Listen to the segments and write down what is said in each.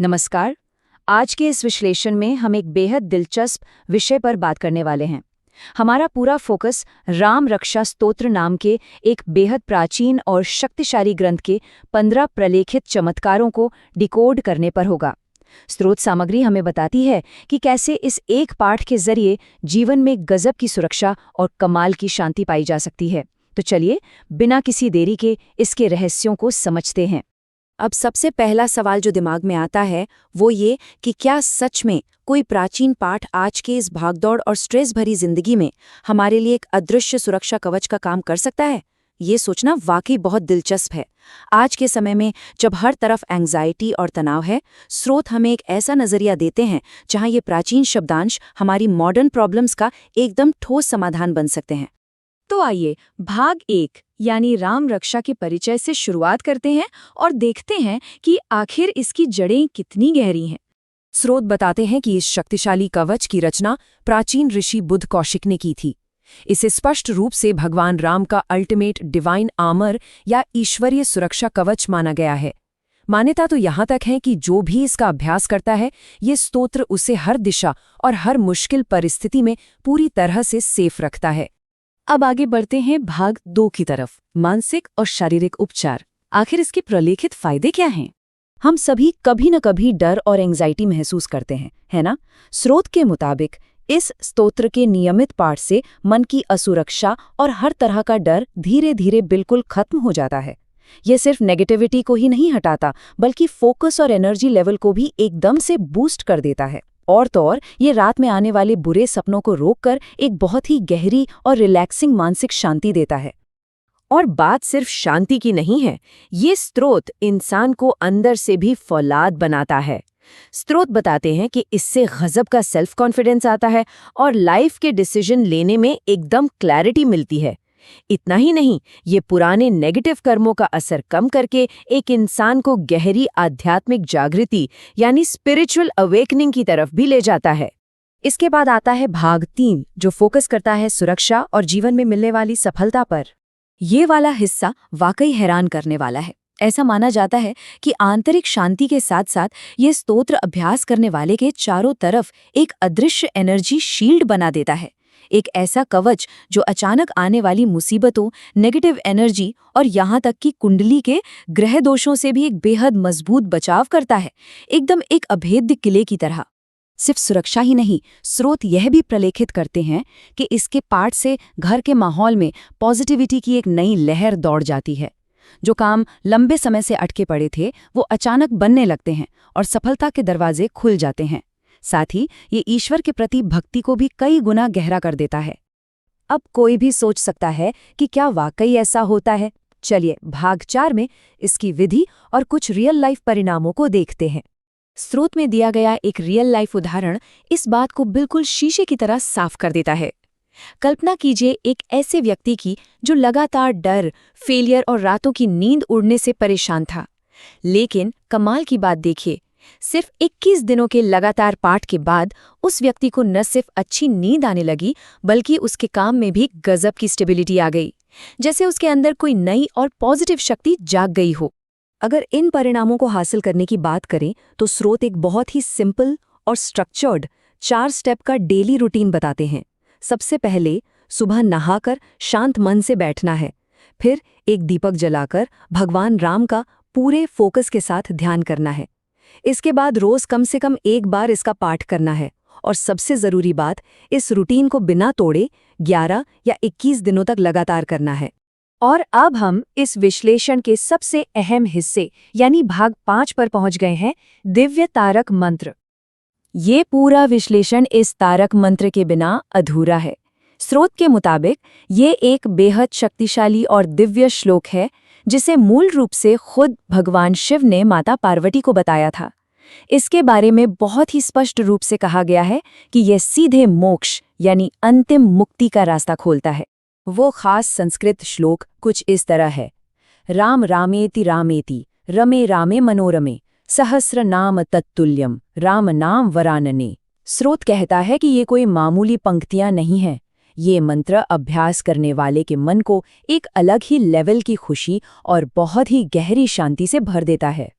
नमस्कार। आज के इस विश्लेषण में हम एक बेहद दिलचस्प विषय पर बात करने वाले हैं। हमारा पूरा फोकस राम रक्षा स्तोत्र नाम के एक बेहद प्राचीन और शक्तिशाली ग्रंथ के 15 प्रलेखित चमत्कारों को डिकोड करने पर होगा। स्रोत सामग्री हमें बताती है कि कैसे इस एक पाठ के जरिए जीवन में गजब की सुरक्षा और कमाल की शांति पाई जा सकती है। तो चलिए, बिना किसी देरी के इसके रहस्यों को समझते हैं। अब सबसे पहला सवाल जो दिमाग में आता है वो ये कि क्या सच में कोई प्राचीन पाठ आज के इस भागदौड़ और स्ट्रेस भरी जिंदगी में हमारे लिए एक अदृश्य सुरक्षा कवच का काम कर सकता है? ये सोचना वाकई बहुत दिलचस्प है। आज के समय में जब हर तरफ एंग्जाइटी और तनाव है, स्रोत हमें एक ऐसा नजरिया देते हैं जहां ये प्राचीन शब्दांश हमारी मॉडर्न प्रॉब्लम्स का एकदम ठोस समाधान बन सकते हैं। तो आइए भाग 1 यानी राम रक्षा के परिचय से शुरुआत करते हैं और देखते हैं कि आखिर इसकी जड़ें कितनी गहरी हैं। स्रोत बताते हैं कि इस शक्तिशाली कवच की रचना प्राचीन ऋषि बुद्ध कौशिक ने की थी। इसे स्पष्ट रूप से भगवान राम का अल्टीमेट डिवाइन आर्मर या ईश्वरीय सुरक्षा कवच माना गया है। मान्यता तो यहाँ तक है कि जो भी इसका अभ्यास करता है, ये स्तोत्र उसे हर दिशा और हर मुश्किल परिस्थिति में पूरी तरह से सेफ रखता है। अब आगे बढ़ते हैं भाग 2 की तरफ, मानसिक और शारीरिक उपचार। आखिर इसके प्रलेखित फायदे क्या हैं? हम सभी कभी न कभी डर और एंग्जाइटी महसूस करते हैं, है ना? स्रोत के मुताबिक इस स्तोत्र के नियमित पाठ से मन की असुरक्षा और हर तरह का डर धीरे धीरे बिल्कुल खत्म हो जाता है। यह सिर्फ नेगेटिविटी को ही नहीं हटाता, बल्कि फोकस और एनर्जी लेवल को भी एकदम से बूस्ट कर देता है। और तो और ये रात में आने वाले बुरे सपनों को रोककर एक बहुत ही गहरी और रिलैक्सिंग मानसिक शांति देता है। और बात सिर्फ शांति की नहीं है, ये स्तोत्र इंसान को अंदर से भी फौलाद बनाता है। स्रोत बताते हैं कि इससे गजब का सेल्फ कॉन्फिडेंस आता है और लाइफ के डिसीजन लेने में एकदम क्लैरिटी मिलती है। इतना ही नहीं, ये पुराने नेगेटिव कर्मों का असर कम करके एक इंसान को गहरी आध्यात्मिक जागृति यानी स्पिरिचुअल अवेकनिंग की तरफ भी ले जाता है। इसके बाद आता है भाग 3, जो फोकस करता है सुरक्षा और जीवन में मिलने वाली सफलता पर। ये वाला हिस्सा वाकई हैरान करने वाला है। ऐसा माना जाता है कि आंतरिक शांति के साथ साथ ये स्तोत्र अभ्यास करने वाले के चारों तरफ एक अदृश्य एनर्जी शील्ड बना देता है। एक ऐसा कवच जो अचानक आने वाली मुसीबतों, नेगेटिव एनर्जी और यहाँ तक कि कुंडली के ग्रह दोषों से भी एक बेहद मजबूत बचाव करता है, एकदम एक अभेद्य किले की तरह। सिर्फ सुरक्षा ही नहीं, स्रोत यह भी प्रलेखित करते हैं कि इसके पाठ से घर के माहौल में पॉजिटिविटी की एक नई लहर दौड़ जाती है। जो काम लंबे समय से अटके पड़े थे, वो अचानक बनने लगते हैं और सफलता के दरवाजे खुल जाते हैं। साथ ही ये ईश्वर के प्रति भक्ति को भी कई गुना गहरा कर देता है। अब कोई भी सोच सकता है कि क्या वाकई ऐसा होता है? चलिए भाग 4 में इसकी विधि और कुछ रियल लाइफ परिणामों को देखते हैं। स्रोत में दिया गया एक रियल लाइफ उदाहरण इस बात को बिल्कुल शीशे की तरह साफ कर देता है। कल्पना कीजिए एक ऐसे व्यक्ति की जो लगातार डर, फेलियर और रातों की नींद उड़ने से परेशान था। लेकिन कमाल की बात देखिए, सिर्फ 21 दिनों के लगातार पाठ के बाद उस व्यक्ति को न सिर्फ अच्छी नींद आने लगी, बल्कि उसके काम में भी गजब की स्टेबिलिटी आ गई, जैसे उसके अंदर कोई नई और पॉजिटिव शक्ति जाग गई हो। अगर इन परिणामों को हासिल करने की बात करें तो स्रोत एक बहुत ही सिंपल और स्ट्रक्चर्ड 4 स्टेप का डेली रूटीन बताते हैं। सबसे पहले सुबह नहाकर शांत मन से बैठना है। फिर एक दीपक जलाकर भगवान राम का पूरे फोकस के साथ ध्यान करना है। इसके बाद रोज कम से कम एक बार इसका पाठ करना है। और सबसे जरूरी बात, इस रूटीन को बिना तोड़े 11 या 21 दिनों तक लगातार करना है। और अब हम इस विश्लेषण के सबसे अहम हिस्से यानी भाग 5 पर पहुंच गए हैं, दिव्य तारक मंत्र। ये पूरा विश्लेषण इस तारक मंत्र के बिना अधूरा है। स्रोत के मुताबिक ये एक बेहद शक्तिशाली और दिव्य श्लोक है जिसे मूल रूप से खुद भगवान शिव ने माता पार्वती को बताया था। इसके बारे में बहुत ही स्पष्ट रूप से कहा गया है कि यह सीधे मोक्ष यानी अंतिम मुक्ति का रास्ता खोलता है। वो खास संस्कृत श्लोक कुछ इस तरह है, राम रामेति रामेति रमे रामे मनोरमे सहस्र नाम तत्तुल्यम राम नाम वरानने। स्रोत कहता है कि ये कोई मामूली पंक्तियां नहीं हैं। ये मंत्र अभ्यास करने वाले के मन को एक अलग ही लेवल की खुशी और बहुत ही गहरी शांति से भर देता है।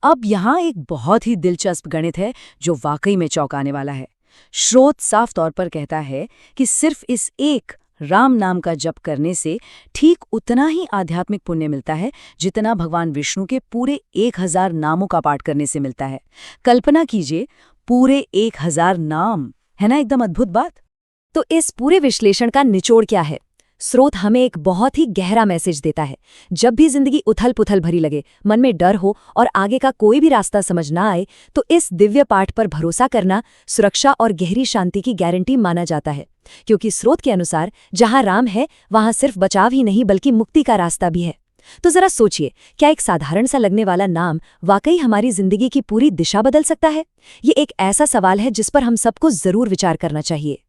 अब यहाँ एक बहुत ही दिलचस्प गणित है जो वाकई में चौंकाने वाला है। स्रोत साफ तौर पर कहता है कि सिर्फ इस एक राम नाम का जप करने से ठीक उतना ही आध्यात्मिक पुण्य मिलता है जितना भगवान विष्णु के पूरे 1000 नामों का पाठ करने से मिलता है। कल्पना कीजिए, पूरे 1000 नाम, है ना एकदम अद्भुत बात। तो इस पूरे विश्लेषण का निचोड़ क्या है? स्रोत हमें एक बहुत ही गहरा मैसेज देता है। जब भी जिंदगी उथल-पुथल भरी लगे, मन में डर हो और आगे का कोई भी रास्ता समझ ना आए, तो इस दिव्य पाठ पर भरोसा करना सुरक्षा और गहरी शांति की गारंटी माना जाता है। क्योंकि स्रोत के अनुसार जहां राम है, वहां सिर्फ बचाव ही नहीं बल्कि मुक्ति का रास्ता भी है। तो जरा सोचिए, क्या एक साधारण सा लगने वाला नाम वाकई हमारी जिंदगी की पूरी दिशा बदल सकता है? ये एक ऐसा सवाल है जिस पर हम सबको जरूर विचार करना चाहिए।